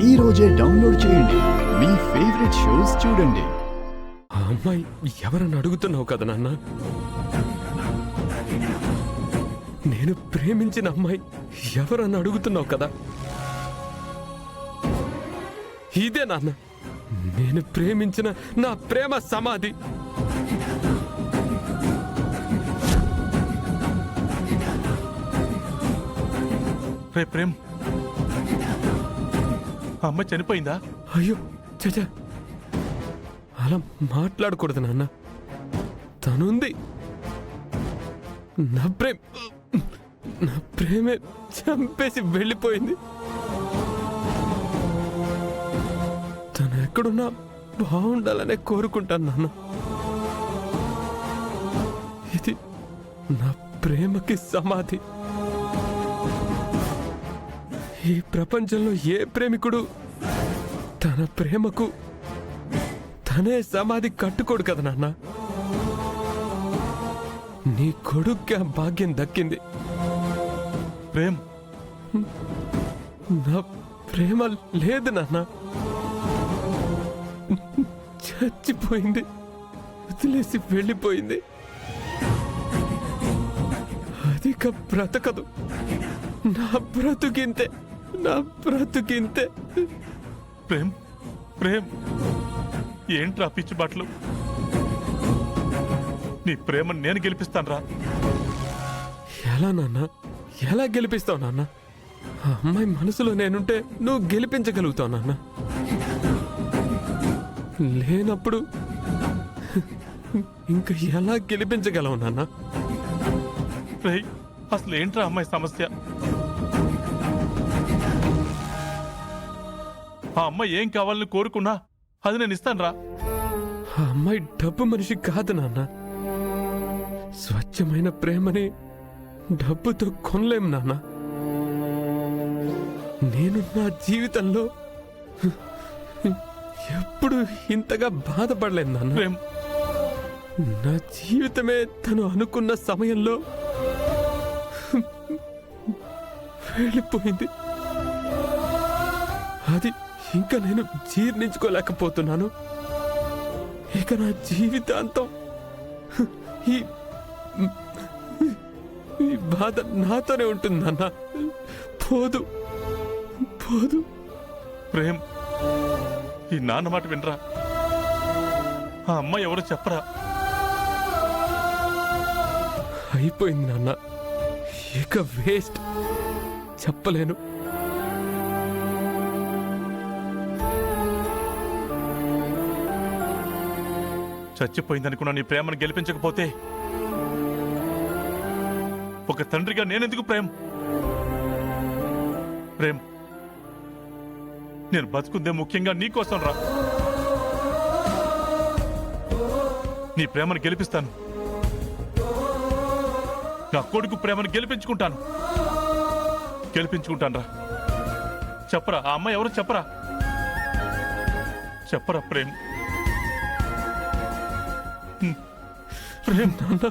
ఈ రోజే డౌన్లోడ్ చేయండి. మీ ఫేవరెట్ షోస్ చూడండి. ఆ అమ్మాయి ఎవరని అడుగుతున్నావు కదా నాన్న? నేను ప్రేమించిన అమ్మాయి ఎవరని అడుగుతున్నావు కదా? ఇదే నాన్న నేను ప్రేమించిన నా ప్రేమ సమాధి. రే ప్రేమ్, అమ్మ చనిపోయిందా? అయ్యో చచా, అలా మాట్లాడకూడదు నాన్న. తనుంది. నా ప్రేమే చంపేసి వెళ్ళిపోయింది. తను ఎక్కడున్నా బాగుండాలనే కోరుకుంటాను నాన్న. ఇది నా ప్రేమకి సమాధి. ఈ ప్రపంచంలో ఏ ప్రేమికుడు తన ప్రేమకు తనే సమాధి కట్టుకోడు కదా నాన్న. నీ కొడుక్కి ఆ భాగ్యం దక్కింది. ప్రేమ్, నా ప్రేమ లేదు నాన్న. చచ్చిపోయింది, వదిలేసి వెళ్ళిపోయింది. అధిక బ్రతకదు. నా బ్రతుకింతే, నా బ్రతుకింతే. ప్రేమ్, ప్రేమ్, ఏంట్రా పిచ్చి బట్టలు? నీ ప్రేమను నేను గెలిపిస్తాను రా. ఎలా నాన్న, ఎలా గెలిపిస్తావు నాన్న? ఆ అమ్మాయి మనసులో నేనుంటే నువ్వు గెలిపించగలుగుతావు నాన్న. లేనప్పుడు ఇంకా ఎలా గెలిపించగలవు నాన్న? రేయ్, అసలు ఏంట్రా అమ్మాయి సమస్య? ఆ అమ్మాయి ఏం కావాలని కోరుకున్నా అది నేను ఇస్తాను రా. ఆ అమ్మాయి డబ్బు మనిషి కాదు నాన్న. స్వచ్ఛమైన ప్రేమని డబ్బుతో కొనలేం నాన్న. నేను నా జీవితంలో ఎప్పుడు ఇంతగా బాధపడలేదు నాన్న. ప్రేమ్, నా జీవితమే తను అనుకున్న సమయంలో వెళ్ళిపోయింది. అది ఇంకా నేను జీర్ణించుకోలేకపోతున్నాను. ఇక నా జీవితాంతం ఈ ఈ బాధ నాతోనే ఉంటుందన్న. పోదు పోదు. ప్రేమ్, ఈ నాన్న మాట వినరా. ఆ అమ్మాయి ఎవరో చెప్పరా. అయిపోయింది నాన్న, ఇక వేస్ట్. చెప్పలేను. చచ్చిపోయిందనుకున్నా నీ ప్రేమను గెలిపించకపోతే ఒక తండ్రిగా నేనెందుకు ప్రేమ్? ప్రేమ్, నేను బతుకుందే ముఖ్యంగా నీకోసం రా. నీ ప్రేమను గెలిపిస్తాను. నా కొడుకు ప్రేమను గెలిపించుకుంటాను రా. చెప్పరా, ఆ అమ్మాయి ఎవరు? చెప్పరా, చెప్పరా ప్రేమ్. ప్రేమ్, నాన్న